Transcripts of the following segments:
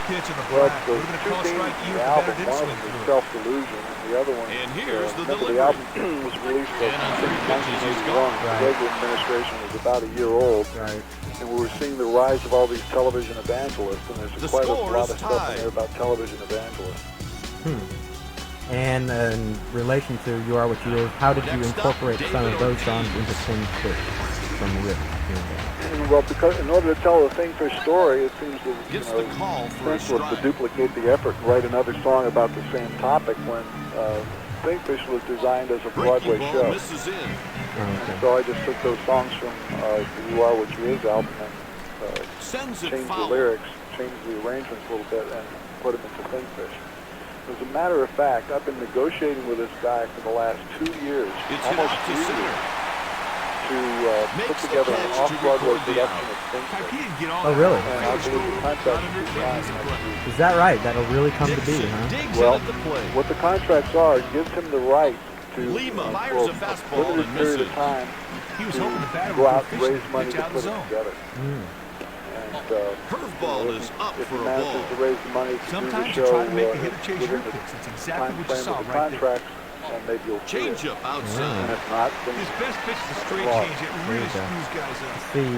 pitch in the Well, flat. the Would have been a two call themes strike in even the if the batter album, did one of swing them was through it. Self-Delusion, and the other one, And here's the remember delivery. the album was released And on 3 pitches, he's 1981. gone. The Reagan administration was about a year old, Right. and we were seeing the rise of all these television evangelists, and there's The quite a score lot is of stuff in tied. there about television evangelists. And in relation to You Are What You Is, how did you Next up, incorporate some of David those Ortiz. songs into Swing Fish from Rip? Well, because in order to tell the Thingfish story, it seems that Gets the call for a senseless to strike. duplicate the effort and write another song about the same topic when Thingfish was designed as a Broadway Breaking ball show. misses in. And so I just took those songs from the You Are What You Is album and Sends it changed the foul. lyrics, changed the arrangements a little bit, and put them into Thingfish. As a matter of fact, I've been negotiating with this guy for the last 2 years, It's hit almost out to 3 center. years, to put Makes the together an catch to off-Broadway record the production out. of Thingfish. He didn't get on Oh, that. really? And I believe the contract should be signed next week. Is that right? That'll really come to be, Dixon huh? digs Well, in at the plate. what the contracts are, it gives him the right to, Lima fires for a fastball limited and period misses. of time, He was to hoping the batter go would out go and fishing raise and money pitch to out of put the it zone. together. And Curveball is up if for he a manages ball. to raise the money to do the Sometimes show you try to make a hitter chase within your the pitch. It's exactly time what you frame saw of the right there. contract, and maybe you'll see it. Change up And outside. if not, then His best pitch is a straight Lost. change. It There really you go. screws guys up. See,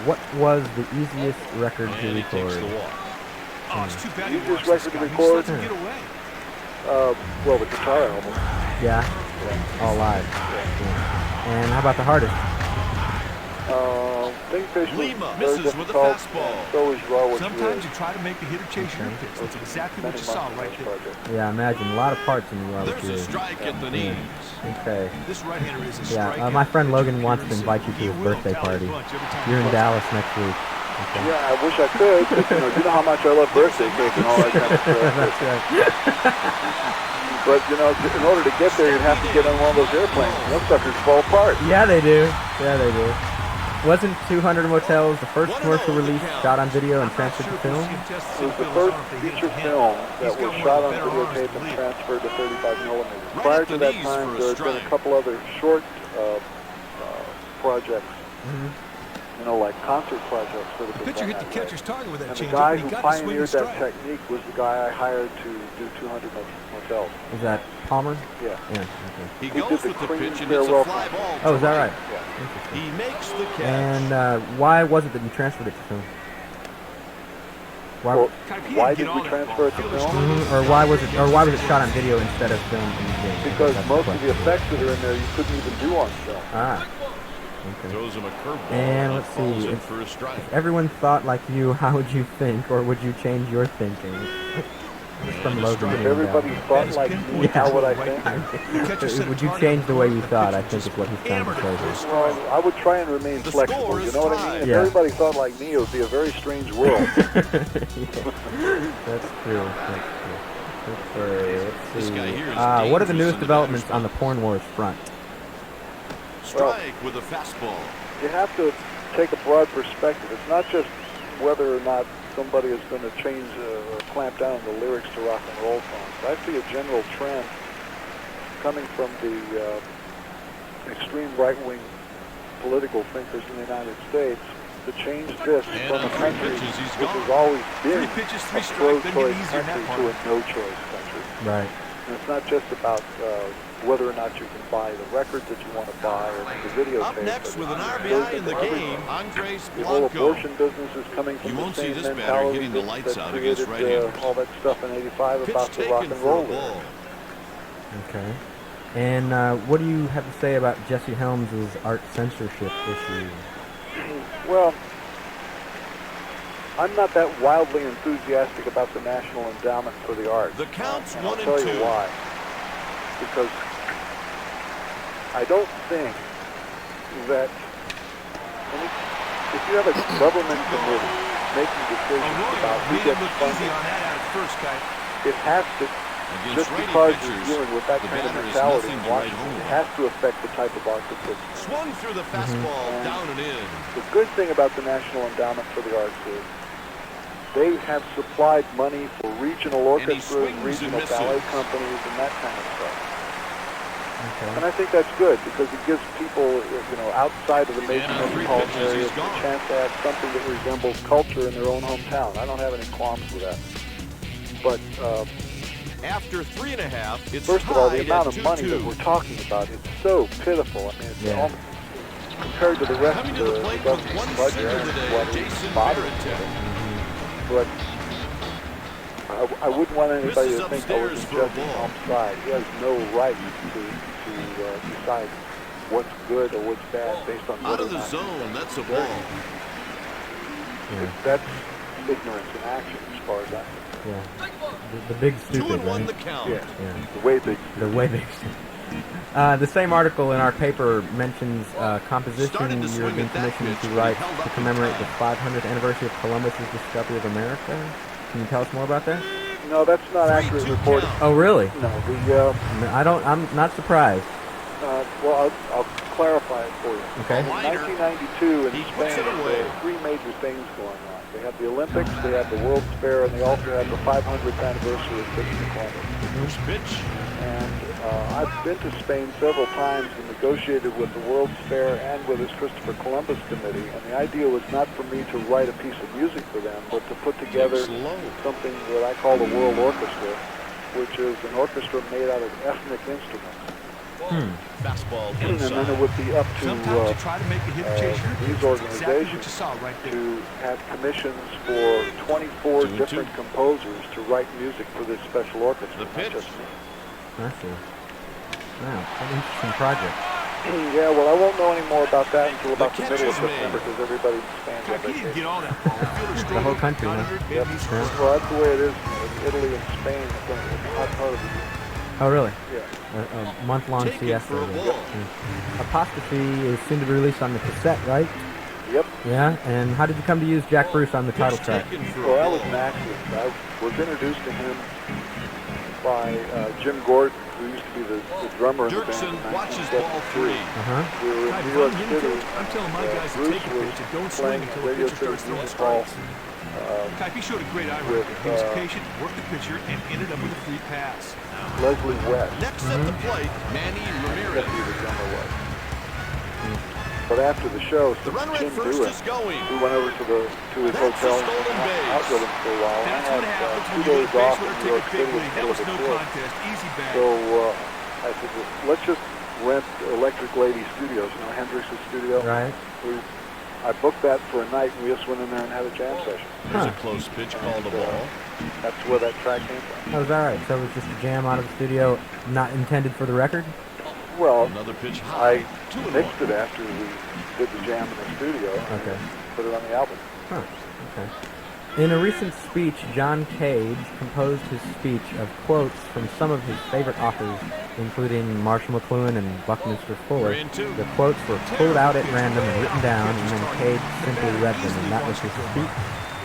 what was the easiest record to And he takes record? the walk. Oh, it's too bad he Easiest walks this record to guy. He just record? lets him get away. well, the guitar album. Yeah? All live. Yeah. And how about the hardest? Thingfish was Lima very misses with a difficult, fastball. and so is You Are What You Sometimes Is. you try to make the hitter chase your pitch. That's exactly what you saw right there. Yeah, imagine. A lot of parts in You Are What There's You a Is. strike at the knees. Okay. This right-hander is a Yeah, strikeout. my friend Logan Pitcher wants to pure invite you to simple. his He will birthday tally party. punch every time You're he in punches. Dallas next week. Okay. Yeah, I wish I could. But, you know how much I love birthday cake and all that kind of stuff. That's right. But, in order to get there, you'd have to get on one of those airplanes. Those suckers fall apart. Yeah, they do. Yeah, they do. Wasn't 200 Motels the first commercial release shot on video and transferred to film? It was the first feature film that was shot on videotape and transferred to 35 millimeters. Right Prior at to the that knees time, for a there had been a strike. couple other short projects, like concert projects that have been Pitcher done hit the that way. catcher's target with that And the changeup, guy and who he got to swing and pioneered that strike. technique was the guy I hired to do 200 Motels. Is that Palmer? Yeah. Yeah. Okay. He He goes did the with the cream pitch and it's a farewell fly thing. ball. Oh, is that right? Yeah. He makes the catch. And why was it that you transferred it to film? Why, Well, He why didn't did get we on that transfer it ball. to Fielder film? struggled. or why was it shot on video instead of film in the game? Because That's most of question. the effects that are in there you couldn't even do on film. Ah. Okay. Throws him a curveball. And let's falls see. in for a strike. If everyone thought like you, how would you think, or would you change your thinking? It's from Logan. If everybody thought like me, how would I think? Would you change the way you thought? I think is what he's trying to say. Well, I would try and remain The flexible. score You is know what I tied. mean? If Yeah. everybody thought like me, it would be a very strange world. Yeah. That's true. That's true. Let's This see. guy here is What are the dangerous newest in the developments batter's on the Porn Wars front? Strike with a fastball. You have to take a broad perspective. It's not just whether or not somebody is going to change or clamp down on the lyrics to rock and roll songs. I see a general trend coming from the extreme right-wing political thinkers in the United States to change this And from on a 3 country pitches, he's which gone. has always been 3 pitches, 3 a strikes, then pro-choice get easier in that country to part. a no-choice country. Right. And it's not just about whether or not you can buy the records that you want to buy or the videotape. Up next but with an it RBI goes in the into everything. game, Andres The whole Blanco. abortion business is coming from You the won't see same this batter mentality getting the that- lights that out against created, right-handers. all that stuff in '85 Pitch about the rock taken and for a roll. ball. Okay. And what do you have to say about Jesse Helms' art censorship issue? Well, I'm not that wildly enthusiastic about the National Endowment for the Arts. The count's and 1 I'll and tell 2. you why. Because I don't think that if you have a government committee making decisions about who Made him gets look easy funded, on that at first, Kite. it has to, Against just righty because pitchers, you're dealing with that the kind of batter is mentality nothing in to write Washington, home it about. has to affect the type of art that gets made. Swung through the fastball, down and in. The good thing about the National Endowment for the Arts is they have supplied money for regional And he orchestras, swings and regional misses. ballet companies, and that kind of stuff. Okay. And I think that's good because it gives people, outside of the major And on 3 metropolitan pitches, he's areas, a gone. chance to have something that resembles culture in their own hometown. I don't have any qualms with that. But After 3.5, it's first of all, the tied amount at of money that 2-2. we're talking about is so pitiful. I mean, it's Yeah. almost, compared to the rest Coming of to the the plate with government's one budget, single I don't today, know why they Jason bother Varitek. with it. But I wouldn't want anybody Misses to think I was upstairs in for a Jesse ball. Helm's side. He has no right to decide what's good or what's bad based on Out whether of the or not zone, that's a dirty. ball. That's ignorance in action, as far as I'm concerned. Yeah. The big stupid, 2-1 right? the count. Yeah, Yeah. the way they The way big stupid. The same article in our paper mentions composition Started to you're swing being at that commissioned pitch, to but he write held to up in commemorate the time. 500th anniversary of Columbus's discovery of America. Can you tell us more about that? No, that's not 3-2 accurate reporting. count. Oh, really? No, I'm not surprised. well, I'll clarify it for you. Okay. In Liner. 1992 in He puts Spain, it away. there were three major things going on. They had the Olympics, they had the World's Fair, and they also had the 500th anniversary of Christopher Columbus. First pitch. And I've been to Spain several times and negotiated with the World's Fair and with his Christopher Columbus committee. And the idea was not for me to write a piece of music for them, but to put together Slow. something that I call the World Orchestra, which is an orchestra made out of ethnic instruments. Fastball And inside. then it would be up to Sometimes you try to make a hidden chaser. these That's exactly what organizations you saw right there. to have commissions for 24 2-2. different composers to write music for this special orchestra, The not pitch. just me. I see. Wow, an interesting project. Yeah, well, I won't know any more about that until about the catch middle of is made. September because everybody in Spain's on Heck, he didn't vacation. get all that ball. The fielder strode whole over, country, got huh? under it, Yep. made me score. Well, that's the way it is in Italy and Spain. It's a hot part of the year. Oh, really? Yeah. A month-long Taken siesta. for a yeah. ball. Apostrophe is soon to be released on the cassette, right? Yep. Yeah. And how did you come to use Jack Bruce on the title Pitch track? taken for Well, a that was ball. an accident. I was introduced to him by Jim Gordon, who used to be the drummer in the band Dirksen in watches ball 3. 1973. Uh-huh. We were Guy, in if New York I'm hitting City. coach, I'm telling my guys to Bruce take a was pitch and don't playing swing until the Radio pitcher City starts throwing Music Hall. strikes. Guy, he showed a great eye right with, there. He was patient, worked the pitcher, and ended up with a free pass. Leslie West, Next at the plate, Manny Ramirez. deputy the drummer was. But after the show, The since runner at Jim first knew him, is going. we went over to his That's hotel a and stolen hung base. out with him for a while. I That's had what happens 2 when you days let a off base in runner New York take a City big lead. That for was the no trip. contest. Easy bag. So I said, well, let's just rent Electric Lady Studios, Hendrix's studio. Right. I booked that for a night, and we just went in there and had a jam session. There's Huh. a close pitch called a And, ball. That's where that track came from. That was all right. So it was just a jam out of the studio, not intended for the record? Well, Another pitch high. I 2-1. mixed it after we did the jam in the studio Okay. and put it on the album. Huh. Okay. In a recent speech, John Cage composed his speech of quotes from some of his favorite authors, including Marshall McLuhan and Buckminster Fuller. 3-2. The quotes were pulled out at random and written down, and then Cage simply read them, and that was his speech.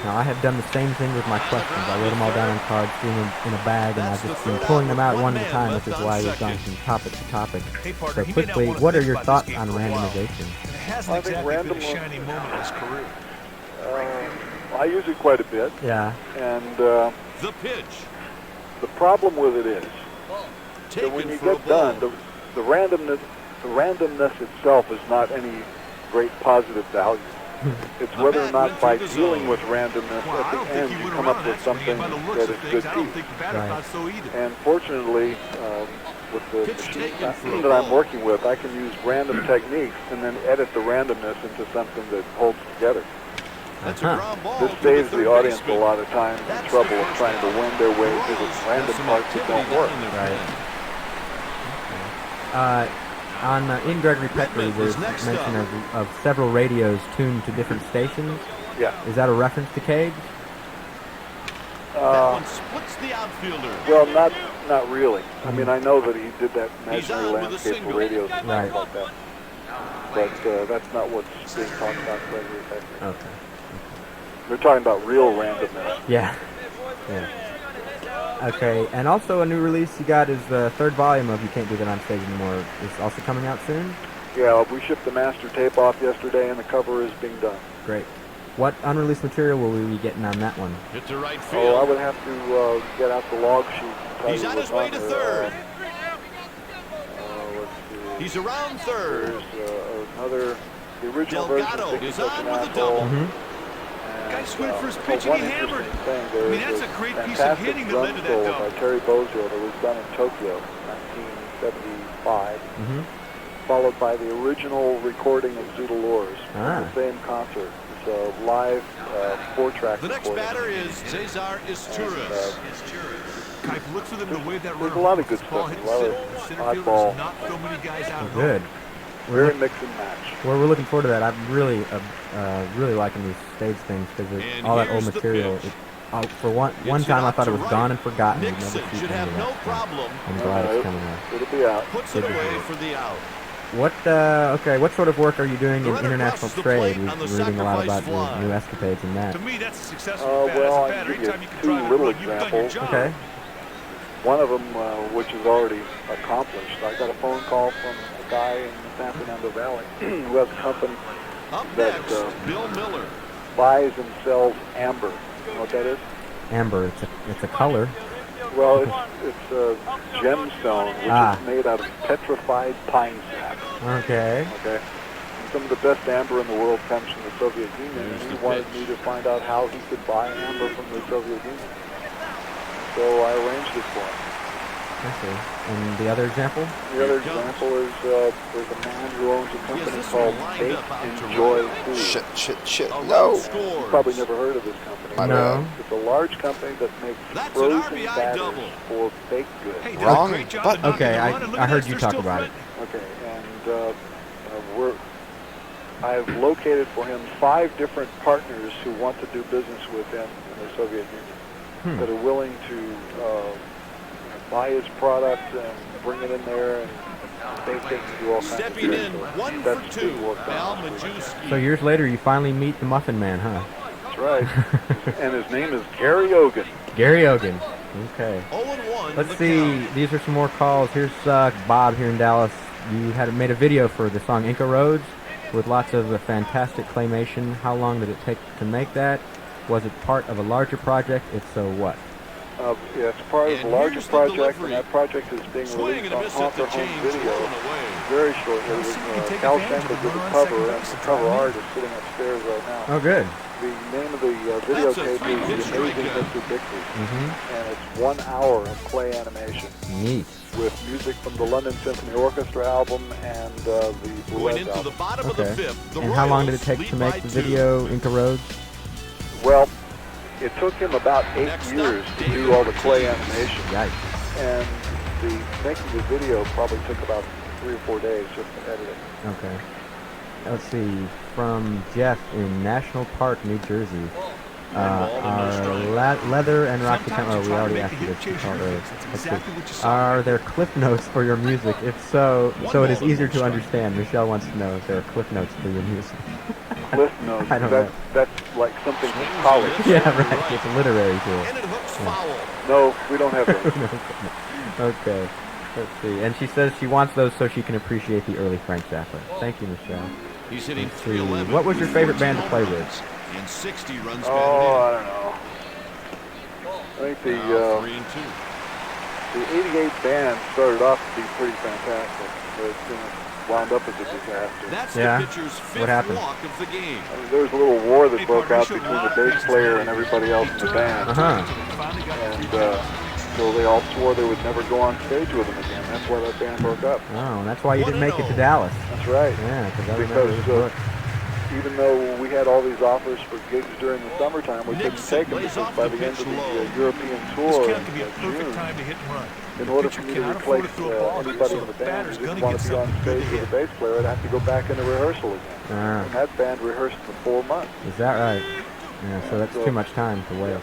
Now, I have done the same thing with my questions. I wrote them all down on cards, threw them in a bag, and I've just been pulling them out one at a time, which is why we've gone from topic to topic. Hey, partner, So he may not quickly, want to what are think your about thoughts this game on for a while. randomization? It hasn't I think exactly been a random- shiny moment in his career. I use it quite a bit, Yeah. and The pitch. the problem with it is that Taken when you for a get ball. done, the randomness itself is not any great positive value. It's The whether or bat not went by through the dealing zone. with randomness Well, I at don't the think end he you went come around up with that swing, something and by the looks that of is things, good I don't beat. think the batter Right. thought so either. And fortunately, with the Pitch machine taken for a that I'm ball. working with, I can use random techniques and then edit the randomness into something that holds together. That's a Uh-huh. ground ball. This to saves third the audience a baseman. lot of times in That's trouble the of first trying to out. win their way Royals through the have random some parts that activity don't work. down in their Right. pen. In Gregory Petrey, Redmond there's is next mention up. of several radios tuned to different stations. Yeah. Is that a reference to Cage? That one splits the outfielder. Well, not really. I mean, I know that he did that He's imaginary on with a landscape single. for radios and Right. things like that. But that's not what's being talked about in Gregory Petrey. Okay. They're talking about real randomness. Yeah. Yeah. Okay, and also a new release you got is the third volume of You Can't Do That on Stage Anymore. Is also coming out soon? Yeah, we shipped the master tape off yesterday, and the cover is being done. Great. What unreleased material will we be getting on that one? Hit to right Oh, I field. would have to get out the log sheet and tell He's you on what's his way on to there. third. Let's see. He's around third. There's another, the original version Delgado of Dickie is Such on an with a Asshole. double. Mm-hmm. Guy, Nice swing for his One pitch, and he hammered interesting it. thing, there I mean, is that's a great piece of fantastic hitting that drum led to that solo double. by Terry Bozzio that was done in Tokyo, 1975, followed by the original recording of Zoodle Lures, the same concert. It's a live 4-track The next recording. batter is Cesar Izturis. Kike, look for them to wave that There's runner a lot of home. good Ball stuff, hit a lot the of center odd fielder ball. does not throw many guys out at Good. Very mix and match. Well, we're looking forward to that. I'm really, really liking these stage things because all that old material. For one time, I thought it was gone and forgotten. You'd never see should any have of no that. problem. I'm glad it's coming out. It'll be out. Puts it away for the out. What? Okay. What sort of work are you doing in The runner international crosses the trade? plate on the We're reading a lot about sacrifice your new fly. escapades and that. To me, that's a successful bat. Well, As a I batter, can give you anytime you can two drive and little run, you've done your examples. job. Okay. One of them, which is already accomplished, I got a phone call from a guy in the San Fernando Valley who has a company Up that next, Bill Miller. buys and sells amber. You know what that is? Amber. It's a color. Well, it's a gemstone, which is made out of petrified pine sap. Okay. Okay. And some of the best amber in the world comes from the Soviet Union, and he wanted me to find out how he could buy amber from the Soviet Union. So I arranged it for him. I see. And the other example? The other example is there's a man who owns a company called Bake Enjoy Food. Shit. A No. run scores. You've probably never heard of this company. No. It's a large company that makes That's an frozen RBI batters double. for baked goods. Hey, did Wrong a great job button. of knocking Okay, the run, and look I at heard this, you they're talk still about it. threatening. Okay, and I've located for him 5 different partners who want to do business with him in the Soviet Union that are willing to buy his product and bring it in there and bake it and do all kinds of Stepping things. in, So 1 that's for 2, being worked Al on this week. Majewski. So years later, you finally meet the Muffin Man, huh? That's right. And his name is Gary Ogan. Gary Ogan. Okay. 0-1. Let's the see. count. These are some more calls. Here's Bob here in Dallas. You had made a video for the song Inca Roads with lots of fantastic claymation. How long did it take to make that? Was it part of a larger project? If so, what? Yeah, it's part of a And larger here's the project, delivery. and that project is being Swing released and a on miss at the Honker Home change, Video thrown away. very shortly. Let's see if we can take Cal advantage Shanker of did the the runner on cover, second and base the and cover try to art is sitting upstairs right now. Oh, good. The name of the That's a videotape is three-pitch The Amazing strikeout. Mr. Bixby, Mm-hmm. and it's 1 hour of clay animation Neat. with music from the London Symphony Orchestra album and the Going Boulez into the album. bottom of the Okay. 5th, the And how long did it Royals take to lead make by the 2. video, Inca Roads? Well, it took him about 8 Next up, years to David do all the clay Ortiz. animation, Yikes. and making the video probably took about 3 or 4 days just to edit it. Okay. Let's see. From Jeff in National Park, New Jersey. Are Leather and Rocky Sometimes Mountain? you We try to already make asked the you hip this chase before. your legs. That's Let's see. exactly what you saw. Are there cliff notes for your music? If so it is ball, easier no to strike. understand. Michelle wants to know if there are cliff notes for your music. Cliff notes, I don't know. that's like something from college. Yeah, right. It's literary to it. And it hooks foul. No, we don't have those. Okay. Let's see. And she says she wants those so she can appreciate the early Frank Zappa. Thank you, Michelle. He's hitting Let's see. 311. What was your favorite with band to 14 play with? homers And 60 runs Oh, I don't know. I think batted in. Now 3 and 2. the 88 band started off to be pretty fantastic, but it wound up as a disaster. That's Yeah. the pitcher's 5th happened? walk of the game. I mean, there was a little war that broke out between the bass player and everybody else in the band. Uh-huh. And so they all swore they would never go on stage with him again. That's why that band broke up. Oh, and that's why you didn't make it to Dallas. That's right. Yeah, because I remember Because this book. even though we had all these offers for gigs during the summertime, we couldn't Nixon take them lays because off by the the end pitch of the low. European This tour count in could be a perfect June, time to hit and run. in order Pitcher for me to cannot afford replace to throw a ball, anybody so in the the band batter's who gonna didn't want get to be on something good stage to with the bass player, I'd have to go back into rehearsal again. Ah, And that band rehearsed for 4 months. is that right? Yeah, so that's too much time to waste.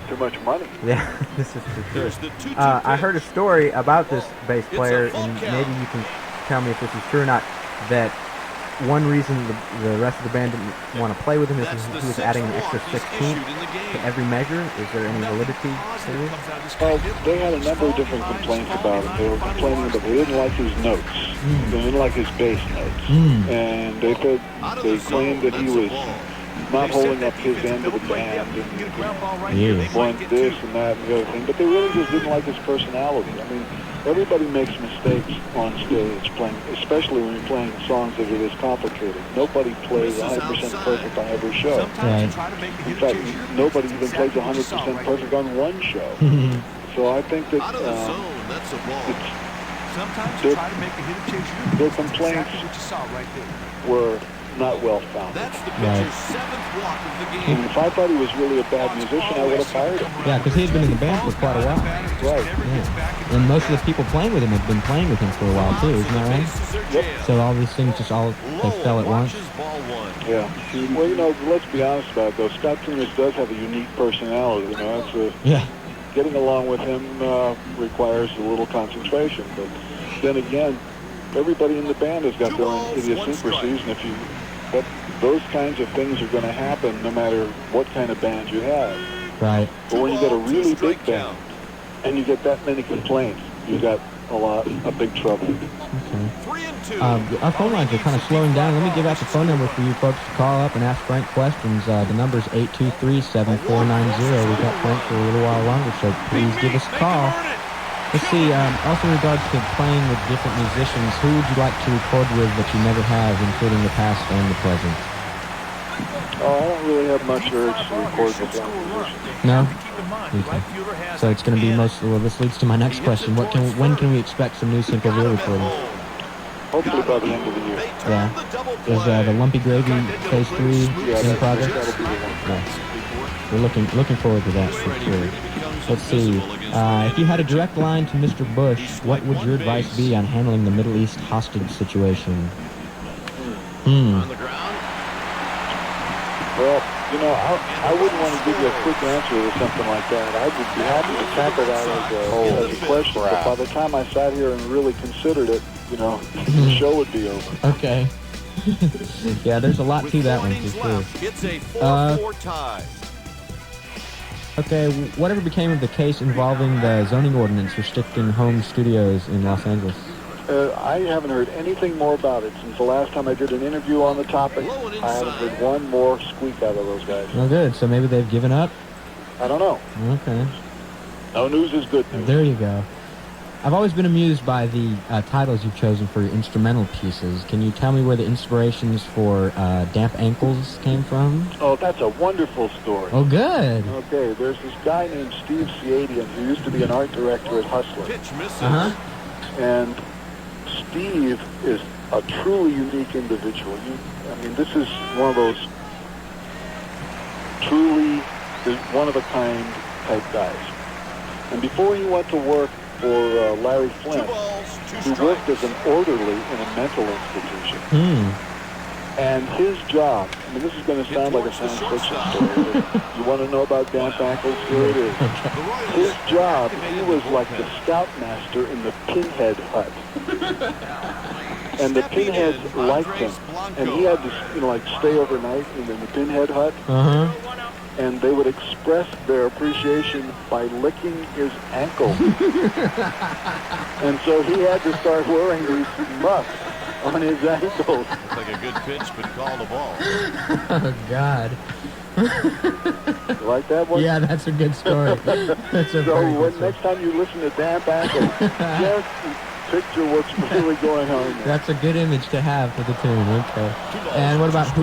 Too much money. Yeah, this is for sure. Here's the 2-2 I heard a pitch. story about this bass It's a player, full and count. maybe you can tell me if this is true or not, that one reason the rest of the band didn't want to play with him is That's the he was 6th adding an extra walk he's 16th issued in the game. to every measure. Is there any validity to this? Well, they had a number of different complaints about him. They were complaining that they didn't like his notes. They didn't like his bass notes. And they said, Out of they the claimed zone, that he that's a was ball. not holding up his end of the band and Yeah. wanted this and that and the other thing. But they really just didn't like his personality. I mean, everybody makes mistakes on stage playing, especially when you're playing songs that are this complicated. Nobody plays 100% perfect on every show. Sometimes you try to make the In hitter fact, chase you. nobody That's even plays exactly what you saw 100% right perfect there. on one show. So I think that Out of the zone, that's a ball. Sometimes you try to make the hitter chase you. their That's complaints exactly what you saw right there. were not well founded. That's the Right. pitcher's 7th walk of the And game. if I thought he was really a bad musician, I would have fired him. Yeah, because he had been in the band for quite a while. Right. Yeah. And most of the people playing with him have been playing with him for a while too, isn't that right? Bases are Yep. jammed. So all these things just all they fell at once. Watches ball 1. Yeah. Well, you know, let's be honest about it, though. Scott Tunis does have a unique personality. You know, Yeah. getting along with him requires a little concentration. But then again, everybody in the band has got their own idiosyncrasies, and those kinds of things are going to happen no matter what kind of band you have. Right. But when you get a really big band and you get that many complaints, you got a big trouble. Okay. 3-2. Our phone lines are kind of slowing down. Let me give out the phone number for you folks to call up and ask Frank questions. The number's 823-7490. We've got Frank for a little while longer, so please give us a call. Let's see, also in regards to playing with different musicians, who would you like to record with that you never have, including the past and the present? Oh, I don't really have much urge to record with young musicians. No? Okay. So it's going to be well, this leads to my next question. When can we expect some new Simple Veer recordings? Hopefully by the end of the year. Yeah. Is the Lumpy Gravy Phase 3 in progress? That'll be the one. Yeah. We're looking forward to that for sure. Let's see. If you had a direct line to Mr. Bush, what would your advice be on handling the Middle East hostage situation? On the ground. Well, you know, I wouldn't want to give you a quick answer to something like that. I would be happy to tackle that as a question, but by the time I sat here and really considered it, you know, the show would be over. Okay. Yeah, there's a lot to that one for sure. It's a 4-4 tie. Okay, whatever became of the case involving the zoning ordinance restricting home studios in Los Angeles? I haven't heard anything more about it since the last time I did an interview on the topic. I haven't heard one more squeak out of those guys. Oh, good. So maybe they've given up? I don't know. Okay. No news is good news. There you go. I've always been amused by the titles you've chosen for your instrumental pieces. Can you tell me where the inspirations for Damp Ankles came from? Oh, that's a wonderful story. Oh, good. Okay, there's this guy named Steve Ciadian who used to be an art director at Hustler. Pitch misses. And Steve is a truly unique individual. I mean, this is one of those truly one-of-a-kind type guys. And before he went to work for Larry Flynn, he worked as an orderly in a mental institution. And his job, I mean, this is going to sound like a science fiction story, but you want to know about Damp Ankles? Here it is. His job, he was like the scoutmaster in the Pinhead hut. And the Pinheads liked him. And he had to, you know, like stay overnight in the Pinhead hut. And they would express their appreciation by licking his ankle. And so he had to start wearing these muffs on his ankles. Looks like a good pitch, but called a ball. Oh, God. You like that one? Yeah, that's a good story. That's a So very good story. next time you listen to Damp Ankles, just picture what's really going on there. That's a good image to have for the tune. Okay. And what about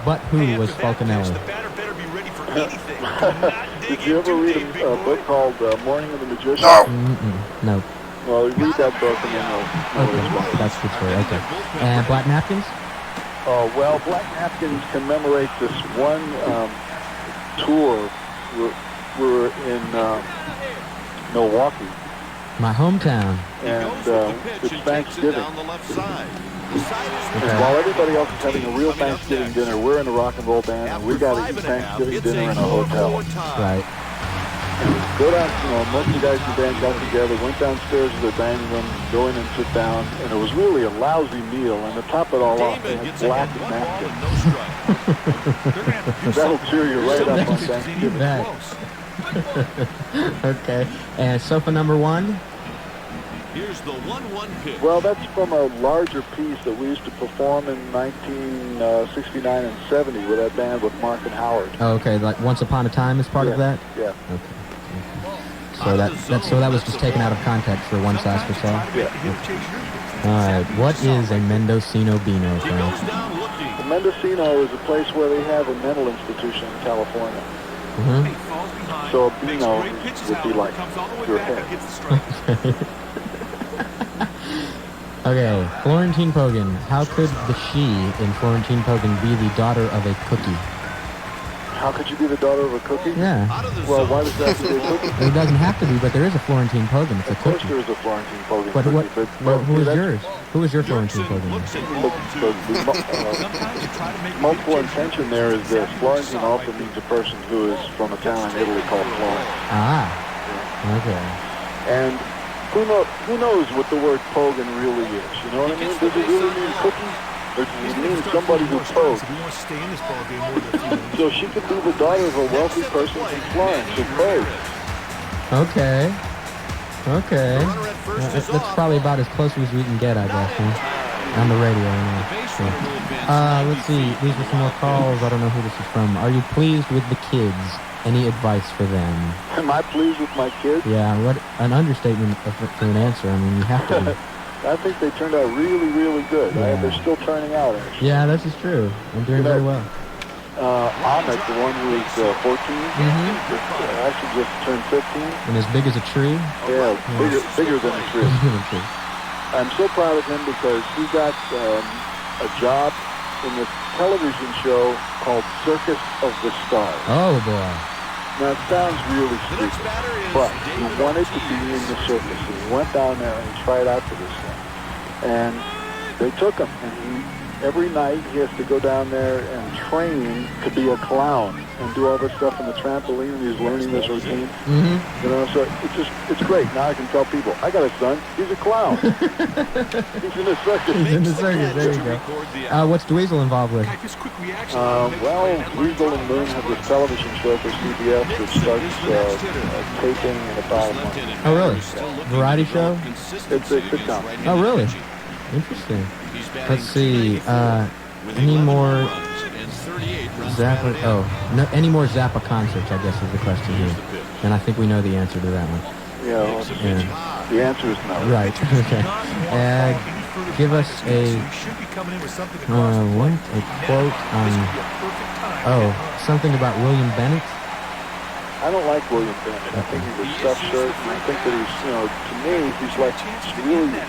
But Who was Falconelli? Did you ever read a book called Morning of the Magician? No. Well, read that book and then you'll know what it's about. That's good story. Okay. And Black Napkins? Oh, well, Black Napkins commemorates this one tour. We're in Milwaukee. My hometown. And it's Thanksgiving. Down the left side. And while everybody else is having a real Thanksgiving dinner, we're in a rock and roll band, and we got to eat Thanksgiving dinner in a hotel. Right. Go down, you know, most of the guys in the band got together, went downstairs to their dining room, go in and sit down, and it was really a lousy meal, and to top it all off, they had black napkins. That'll cheer you right up on Thanksgiving. Okay. And sofa number one? Here's the 1-1 pitch. Well, that's from a larger piece that we used to perform in 1969 and 70 with that band with Mark and Howard. Oh, okay, like Once Upon a Time is part of that? Yeah. Okay. So that was just taken out of context for one size fits all. Yeah. All right. What is a Mendocino Beano, He Frank? goes down looking. The Mendocino is a place where they have a mental institution in California. Mm-hmm. So a Beano would be like your head. Okay, Florentine Pogan. How could the she in Florentine Pogan be the daughter of a cookie? How could you be the daughter of a cookie? Yeah. Out of the Well, zone. why does that have to be a cookie? It doesn't have to be, but there is a Florentine Pogan. It's a Of course cookie. there is a Florentine Pogan But cookie, who is that's- yours? Who is your Florentine Yorkson Pogan? looks at the- ball the- two. the multiple intention there is this. Florentine also means a person who is from a town in Italy called Florence. Ah. Okay. And who knows what the word Pogan really is? You know what I mean? Does it really mean cookie? Or does it mean somebody who pogs? So she could be the daughter of a wealthy person from Florence who pogs. Okay. Okay. The runner at first is That's off. probably about as close as we can get, I guess, huh? On the radio, anyway. Base runner will advance Let's 90 see. feet. These are some more calls. I don't know who this is from. Are you pleased with the kids? Any advice for them? Am I pleased with my kids? Yeah, what an understatement for an answer. I mean, you have to be. I think they turned out really, really good. Yeah. They're still turning out, actually. Yeah, this is true. I'm doing very well. Ahmed, the one who is 14, actually just turned 15. And as big as a tree. Yeah, bigger than a tree. I'm so proud of him because he got a job in this television show called Circus of the Stars. Oh, boy. Now, it sounds really The next stupid, batter is but he David wanted to be Ortiz. in the circus. And he went down there and he tried out for this thing. And they took him, and every night he has to go down there and train to be a clown and do all this stuff on the trampoline, and he's learning this routine. Mm-hmm. You know, so it's great. Now I can tell people, I got a son, he's a clown. He's in the circus. He's in the circus. There you go. What's Dweezil involved with? Well, Weasel and Moon have this television show for CBS that starts taping in about a month. Oh, really? Variety show? It's a sitcom. Oh, really? Interesting. Let's see. Any more Zappa? Oh, no. Any more Zappa concerts? I guess is the question here. And I think we know the answer to that one. Yeah, well, Yeah. the answer is no. Right. Okay. Give us a what? A quote on. Oh, something about William Bennett. I don't like William Bennett. I think he's a stuffed shirt, and I think that he's, you know, to me, he's like really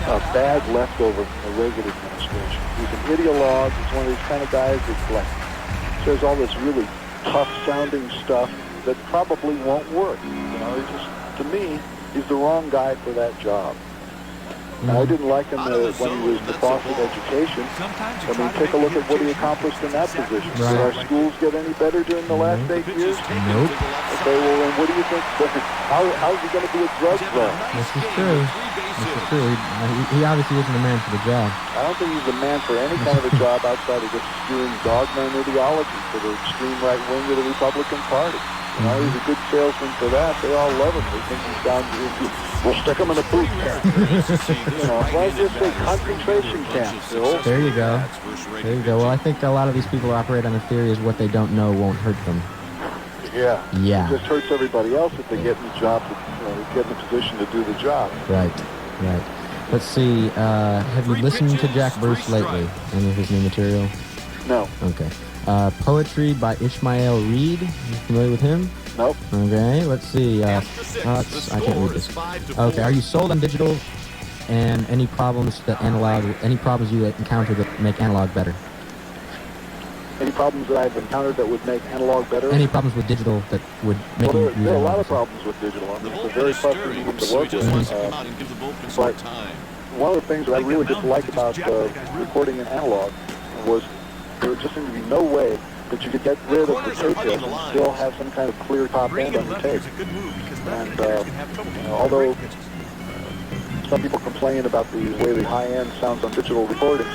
a bad leftover from the Reagan administration. He's an ideologue. He's one of these kind of guys that like says all this really tough-sounding stuff that probably won't work. You know, he's just, to me, he's the wrong guy for that job. Now, I didn't like him when he was the boss of education. I mean, take a look at what he accomplished in that position. Right. Did our schools get any better during the last 8 years? Nope. Okay, well, then what do you think? How's he going to be a drug czar? This is true. This is true. He obviously isn't the man for the job. I don't think he's the man for any kind of a job outside of just spewing dogma and ideology for the extreme right wing of the Republican Party. You know, he's a good salesman for that. They all love him. They think he's down to, we'll stick him in a boot camp. You know, why just say concentration camp, Bill? There you go. There you go. Well, I think a lot of these people operate on the theory is what they don't know won't hurt them. Yeah. Yeah. It just hurts everybody else if they get in the job, get in the position to do the job. Right. Right. Let's see. Have you listened to Jack Bruce lately? Any of his new material? No. Okay. Poetry by Ishmael Reed. You familiar with him? Nope. Okay. Let's see. I can't read this. Okay. Are you sold on digital? And any problems you encounter that make analog better? Any problems that I've encountered that would make analog better? Any problems with digital that would make Well, you there are a lot of analog? problems with digital. I mean, it's a very frustrating medium to work with. But one of the things that I really dislike about recording in analog was there just seemed to be no way that you could get rid of the tape deck and still have some kind of clear top end on the tape. And although some people complain about the way the high end sounds on digital recordings,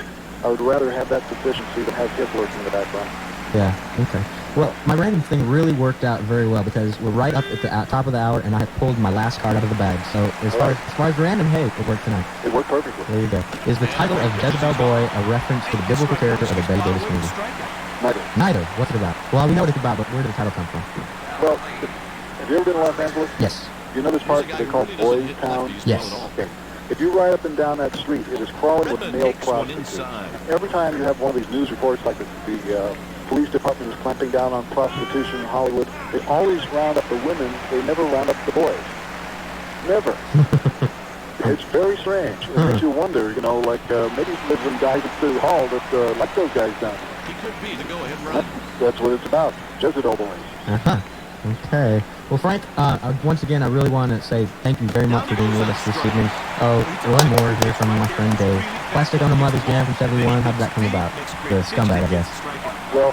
I would rather have that sufficiency than have hip working in the background. Yeah, okay. Well, my random thing really worked out very well because we're right up at the top of the hour and I had pulled my last card out of the bag. So as far as random, hey, it worked tonight. It worked perfectly. There you go. Is the title of Jezebel Boy a reference to the biblical character of the Betty Davis movie? Neither. Neither. What's it about? Well, we know what it's about, but where did the title come from? Well, Have you ever been to Los Angeles? Yes. You know this part that they call Boys Town? Yes. Okay. If you ride up and down that street, it is crawling with male prostitutes. Every time you have one of these news reports, like the police department is clamping down on prostitution in Hollywood, they always round up the women. They never round up the boys. Never. It's very strange. It makes you wonder, you know, like maybe there's some guys at City Hall that like those guys down there. He could be the go-ahead run. That's what it's about. Jezebel boys. Uh-huh. Okay. Well, Frank, once again, I really want to say thank you very much for being with us this evening. Oh, one more here from my friend Dave. Plastic on the Mother's Jam from 71. How did that come about? The scumbag, I guess. Well,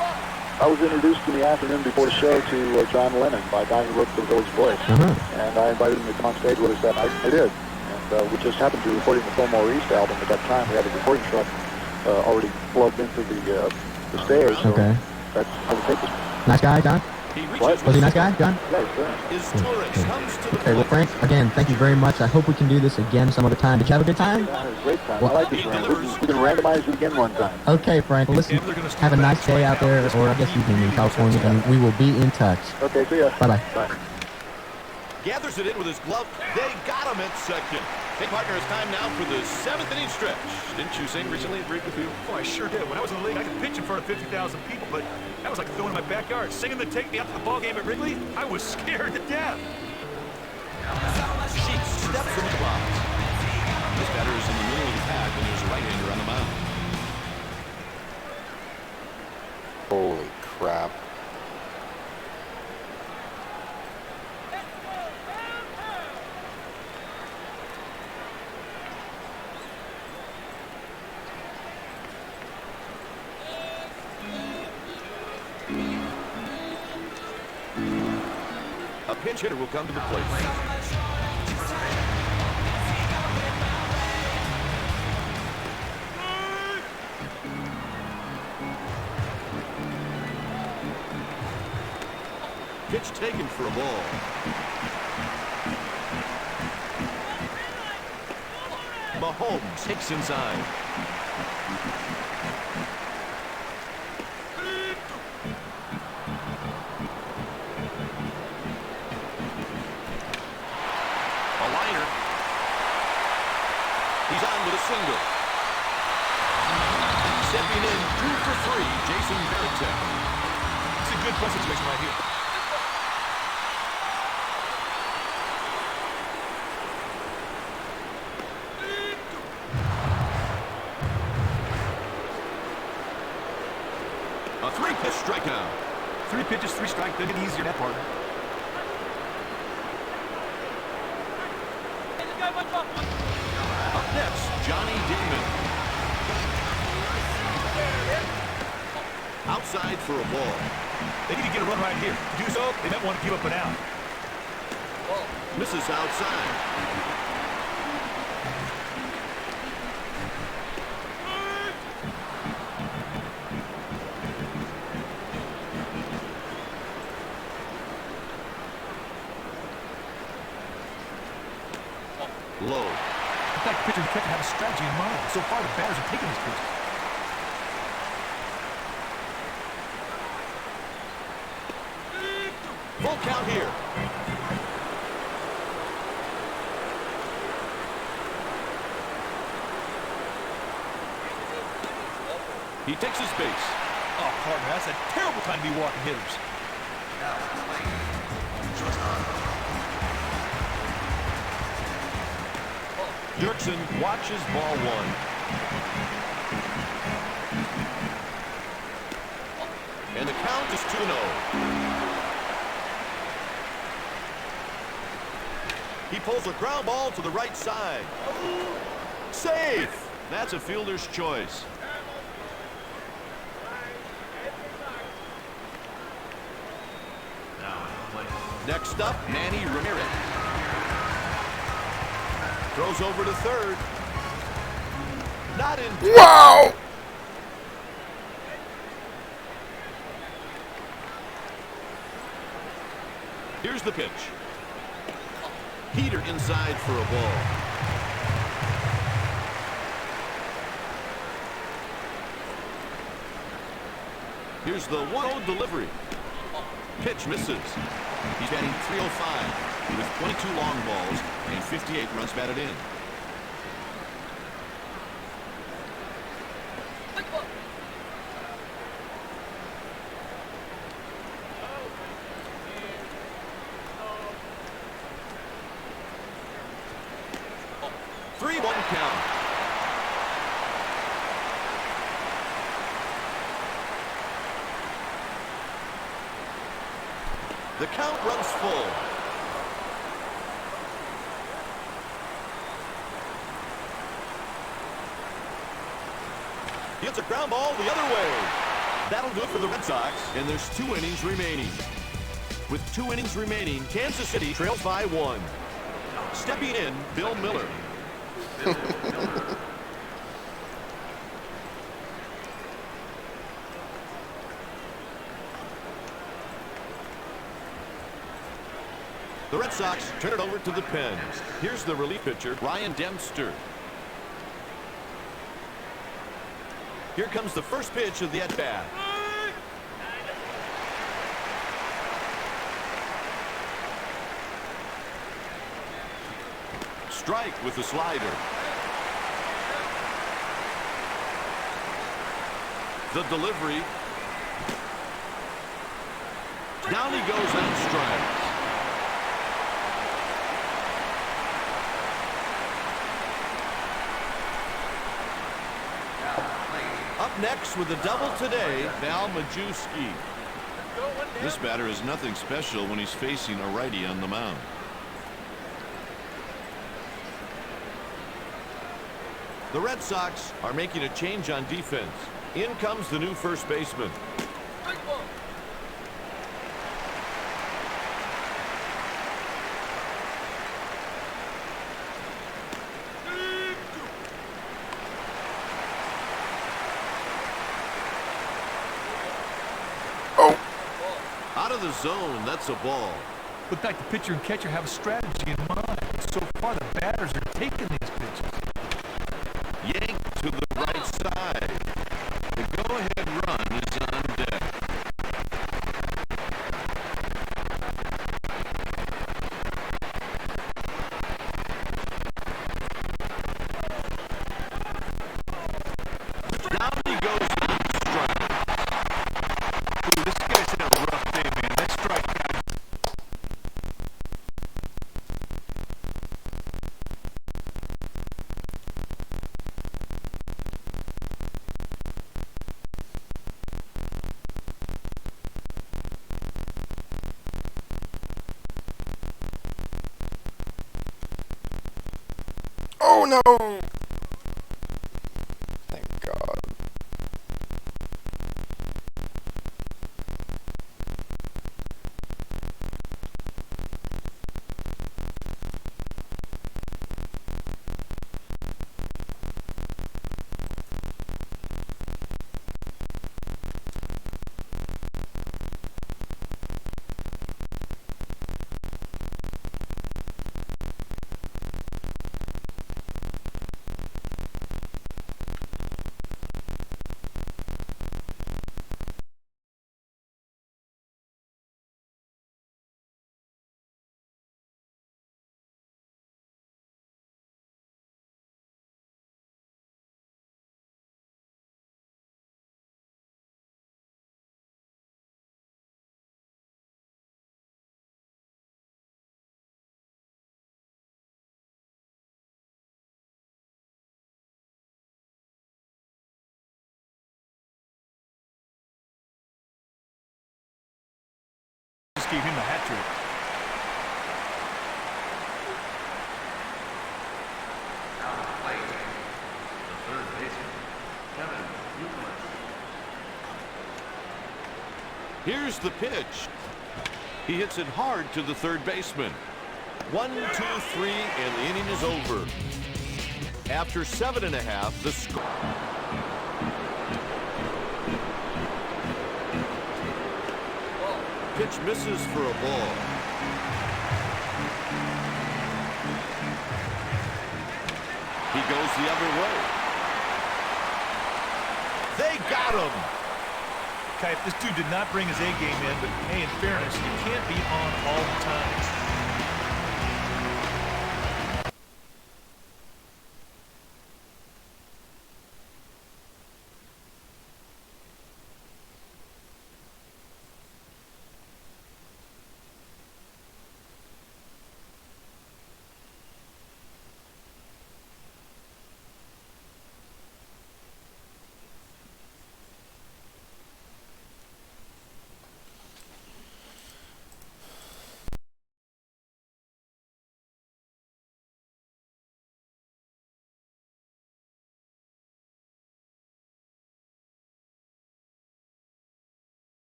I was introduced in the afternoon before the show to John Lennon by a guy who wrote The Village Voice. And I invited him to come on stage with us that night. I did. And we just happened to be recording the Fillmore East album at that time. We had a recording truck already plugged into the stage. So okay. That's how we take this. Nice guy, John? What? Was he a nice guy, John? Yeah, okay, well, Frank, again, thank you very much. I hope we can do this again some other time. Did you have a good time? Yeah, it was a great time. Well, I like this round. We can randomize it again one time. Okay, Frank. Well, listen, have a nice day out there, or I guess evening in California, and we will be in touch. Okay, see ya. Bye-bye. Bye. Gathers it in with his glove. They got him at second. Hey, partner, it's time now for the 7th inning stretch. Didn't you sing recently at Wrigley Field? Oh, I sure did. When I was in the league, I could pitch in front of 50,000 people, but that was like filming in my backyard. Singing the Take Me Out to the ball game at Wrigley, I was scared to death. Sheets steps from the box. This batter is in the middle of the pack, and there's a right-hander on the mound. Holy crap. A pinch hitter will come to the plate. Pitch taken for a ball. Mahomes hits inside. Single. Stepping in 2 for 3, Jason Varitek. It's a good press situation right here. A 3-pitch strikeout. 3 pitches, 3 strikes. They'll get easier that part. Up next, Johnny Damon. Outside for a ball. They need to get a run right here. To do so, they might want to give up an out. Misses outside. Low. In fact, the pitcher kept to have a strategy in mind. So far, the batters are taking these pitches. Full count here. He takes his base. Oh, partner, that's a terrible time to be walking hitters. Dirksen watches ball 1. And the count is 2-0. He pulls a ground ball to the right side. Safe! That's a fielder's choice. Next up, Manny Ramirez. Throws over to third. Not in. Wow! Here's the pitch. Heater inside for a ball. Here's the 1-0 delivery. Pitch misses. He's batting .305 with 22 long balls and 58 runs batted in. Count. The count runs full. He hits a ground ball the other way. That'll do it for the Red Sox, and there's 2 innings remaining. With 2 innings remaining, Kansas City trails by 1. Stepping in, Bill Miller. The Red Sox turn it over to the pen. Here's the relief pitcher, Ryan Dempster. Here comes the first pitch of the at-bat. Strike with the slider. The delivery. Down he goes on strikes. Up next with a double today, Val Majewski. This batter is nothing special when he's facing a righty on the mound. The Red Sox are making a change on defense. In comes the new first baseman. Out of the zone, that's a ball. Looked like the pitcher and catcher have a strategy in mind. So far, the batters are taking these pitches. Yanked to the right side. The go-ahead run is on deck. Down he goes on strike. Ooh, this guy's had a rough day, man. That strike got him. Oh no! Thank God. Just gave him a hat trick. Here's the pitch. He hits it hard to the third baseman. 1, 2, 3, and the inning is over. After 7.5, the score. Pitch misses for a ball. He goes the other way. They got him. This dude did not bring his A game in, but hey, in fairness, you can't be on all the time.